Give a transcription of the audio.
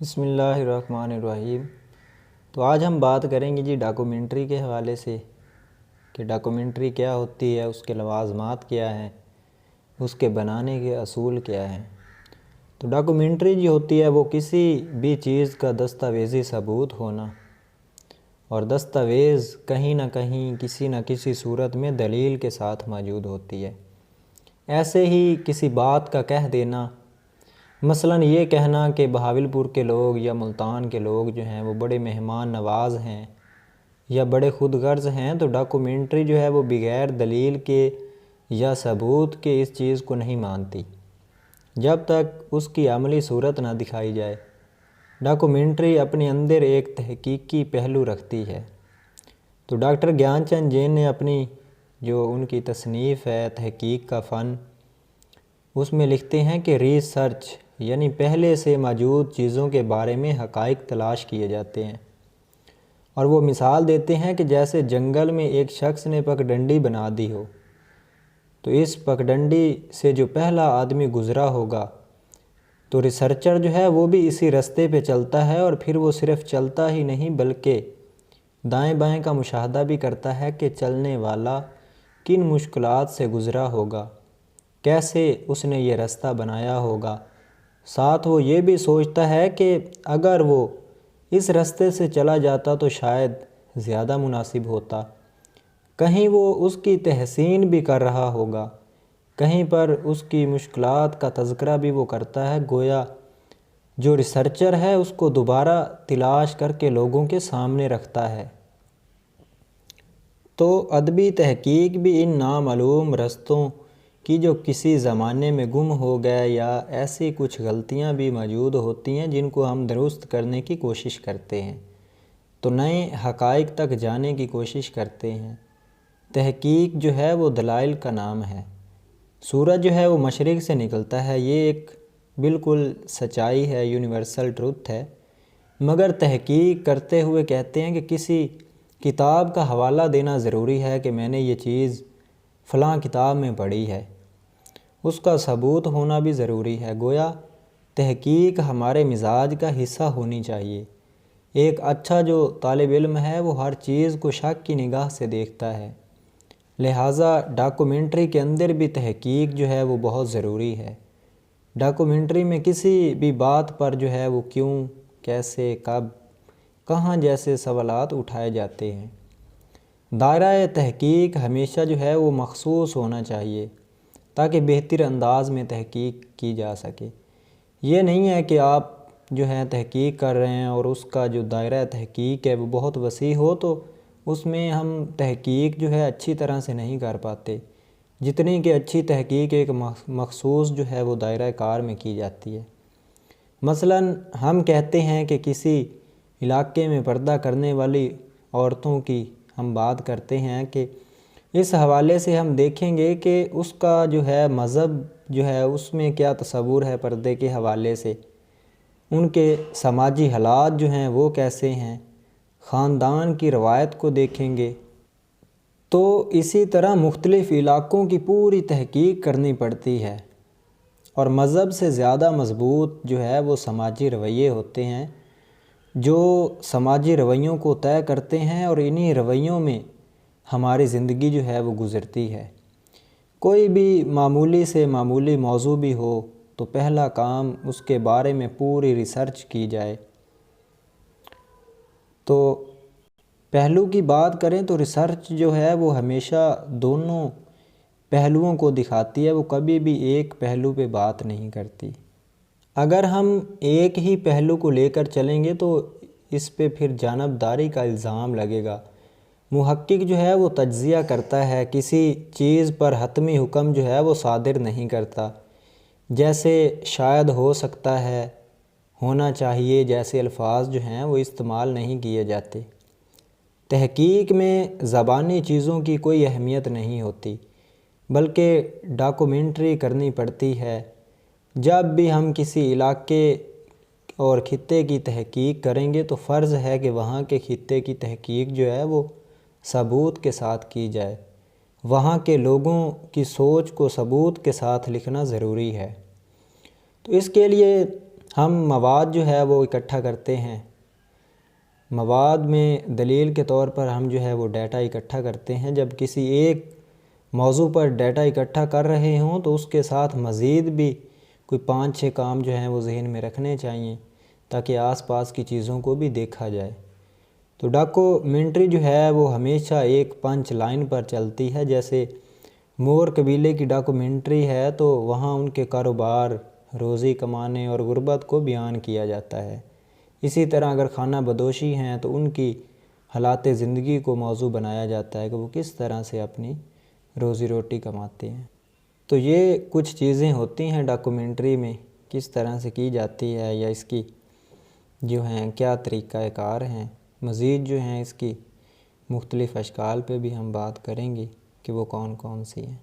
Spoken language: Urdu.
بسم اللہ الرحمن الرحیم۔ تو آج ہم بات کریں گے جی ڈاکومنٹری کے حوالے سے کہ ڈاکومنٹری کیا ہوتی ہے، اس کے لوازمات کیا ہیں، اس کے بنانے کے اصول کیا ہیں۔ تو ڈاکومنٹری جو ہوتی ہے وہ کسی بھی چیز کا دستاویزی ثبوت ہونا، اور دستاویز کہیں نہ کہیں کسی نہ کسی صورت میں دلیل کے ساتھ موجود ہوتی ہے۔ ایسے ہی کسی بات کا کہہ دینا، مثلاً یہ کہنا کہ بہاولپور کے لوگ یا ملتان کے لوگ جو ہیں وہ بڑے مہمان نواز ہیں یا بڑے خود غرض ہیں، تو ڈاکومنٹری جو ہے وہ بغیر دلیل کے یا ثبوت کے اس چیز کو نہیں مانتی جب تک اس کی عملی صورت نہ دکھائی جائے۔ ڈاکومنٹری اپنے اندر ایک تحقیقی پہلو رکھتی ہے۔ تو ڈاکٹر گیان چند جین نے اپنی جو ان کی تصنیف ہے تحقیق کا فن، اس میں لکھتے ہیں کہ ریسرچ یعنی پہلے سے موجود چیزوں کے بارے میں حقائق تلاش کیے جاتے ہیں، اور وہ مثال دیتے ہیں کہ جیسے جنگل میں ایک شخص نے پگڈنڈی بنا دی ہو، تو اس پگڈنڈی سے جو پہلا آدمی گزرا ہوگا تو ریسرچر جو ہے وہ بھی اسی رستے پہ چلتا ہے، اور پھر وہ صرف چلتا ہی نہیں بلکہ دائیں بائیں کا مشاہدہ بھی کرتا ہے کہ چلنے والا کن مشکلات سے گزرا ہوگا، کیسے اس نے یہ رستہ بنایا ہوگا۔ ساتھ وہ یہ بھی سوچتا ہے کہ اگر وہ اس رستے سے چلا جاتا تو شاید زیادہ مناسب ہوتا، کہیں وہ اس کی تحسین بھی کر رہا ہوگا، کہیں پر اس کی مشکلات کا تذکرہ بھی وہ کرتا ہے، گویا جو ریسرچر ہے اس کو دوبارہ تلاش کر کے لوگوں کے سامنے رکھتا ہے۔ تو ادبی تحقیق بھی ان نامعلوم رستوں کی جو کسی زمانے میں گم ہو گئے یا ایسی کچھ غلطیاں بھی موجود ہوتی ہیں جن کو ہم درست کرنے کی کوشش کرتے ہیں، تو نئے حقائق تک جانے کی کوشش کرتے ہیں۔ تحقیق جو ہے وہ دلائل کا نام ہے۔ سورج جو ہے وہ مشرق سے نکلتا ہے، یہ ایک بالکل سچائی ہے، یونیورسل ٹروتھ ہے، مگر تحقیق کرتے ہوئے کہتے ہیں کہ کسی کتاب کا حوالہ دینا ضروری ہے کہ میں نے یہ چیز فلاں کتاب میں پڑھی ہے، اس کا ثبوت ہونا بھی ضروری ہے۔ گویا تحقیق ہمارے مزاج کا حصہ ہونی چاہیے۔ ایک اچھا جو طالب علم ہے وہ ہر چیز کو شک کی نگاہ سے دیکھتا ہے، لہٰذا ڈاکومنٹری کے اندر بھی تحقیق جو ہے وہ بہت ضروری ہے۔ ڈاکومنٹری میں کسی بھی بات پر جو ہے وہ کیوں، کیسے، کب، کہاں جیسے سوالات اٹھائے جاتے ہیں۔ دائرہ تحقیق ہمیشہ جو ہے وہ مخصوص ہونا چاہیے تاکہ بہتر انداز میں تحقیق کی جا سکے۔ یہ نہیں ہے کہ آپ جو ہے تحقیق کر رہے ہیں اور اس کا جو دائرہ تحقیق ہے وہ بہت وسیع ہو تو اس میں ہم تحقیق جو ہے اچھی طرح سے نہیں کر پاتے، جتنی کہ اچھی تحقیق ایک مخصوص جو ہے وہ دائرہ کار میں کی جاتی ہے۔ مثلاً ہم کہتے ہیں کہ کسی علاقے میں پردہ کرنے والی عورتوں کی ہم بات کرتے ہیں کہ اس حوالے سے ہم دیکھیں گے کہ اس کا جو ہے مذہب جو ہے اس میں کیا تصور ہے پردے کے حوالے سے، ان کے سماجی حالات جو ہیں وہ کیسے ہیں، خاندان کی روایت کو دیکھیں گے۔ تو اسی طرح مختلف علاقوں کی پوری تحقیق کرنی پڑتی ہے، اور مذہب سے زیادہ مضبوط جو ہے وہ سماجی رویے ہوتے ہیں جو سماجی رویوں کو طے کرتے ہیں، اور انہی رویوں میں ہماری زندگی جو ہے وہ گزرتی ہے۔ کوئی بھی معمولی سے معمولی موضوع بھی ہو تو پہلا کام اس کے بارے میں پوری ریسرچ کی جائے۔ تو پہلو کی بات کریں تو ریسرچ جو ہے وہ ہمیشہ دونوں پہلوؤں کو دکھاتی ہے، وہ کبھی بھی ایک پہلو پہ بات نہیں کرتی۔ اگر ہم ایک ہی پہلو کو لے کر چلیں گے تو اس پہ پھر جانبداری کا الزام لگے گا۔ محقق جو ہے وہ تجزیہ کرتا ہے، کسی چیز پر حتمی حکم جو ہے وہ صادر نہیں کرتا، جیسے شاید ہو سکتا ہے، ہونا چاہیے جیسے الفاظ جو ہیں وہ استعمال نہیں کیے جاتے۔ تحقیق میں زبانی چیزوں کی کوئی اہمیت نہیں ہوتی، بلکہ ڈاکومنٹری کرنی پڑتی ہے۔ جب بھی ہم کسی علاقے اور خطے کی تحقیق کریں گے تو فرض ہے کہ وہاں کے خطے کی تحقیق جو ہے وہ ثبوت کے ساتھ کی جائے، وہاں کے لوگوں کی سوچ کو ثبوت کے ساتھ لکھنا ضروری ہے۔ تو اس کے لیے ہم مواد جو ہے وہ اکٹھا کرتے ہیں، مواد میں دلیل کے طور پر ہم جو ہے وہ ڈیٹا اکٹھا کرتے ہیں۔ جب کسی ایک موضوع پر ڈیٹا اکٹھا کر رہے ہوں تو اس کے ساتھ مزید بھی کوئی 5-6 کام جو ہیں وہ ذہن میں رکھنے چاہیے تاکہ آس پاس کی چیزوں کو بھی دیکھا جائے۔ تو ڈاکومنٹری جو ہے وہ ہمیشہ ایک پنچ لائن پر چلتی ہے۔ جیسے مور قبیلے کی ڈاکومنٹری ہے تو وہاں ان کے کاروبار، روزی کمانے اور غربت کو بیان کیا جاتا ہے۔ اسی طرح اگر خانہ بدوشی ہیں تو ان کی حالات زندگی کو موضوع بنایا جاتا ہے کہ وہ کس طرح سے اپنی روزی روٹی کماتے ہیں۔ تو یہ کچھ چیزیں ہوتی ہیں ڈاکومنٹری میں، کس طرح سے کی جاتی ہے یا اس کی جو ہیں کیا طریقہ کار ہیں۔ مزید جو ہیں اس کی مختلف اشکال پہ بھی ہم بات کریں گے کہ وہ کون کون سی ہیں۔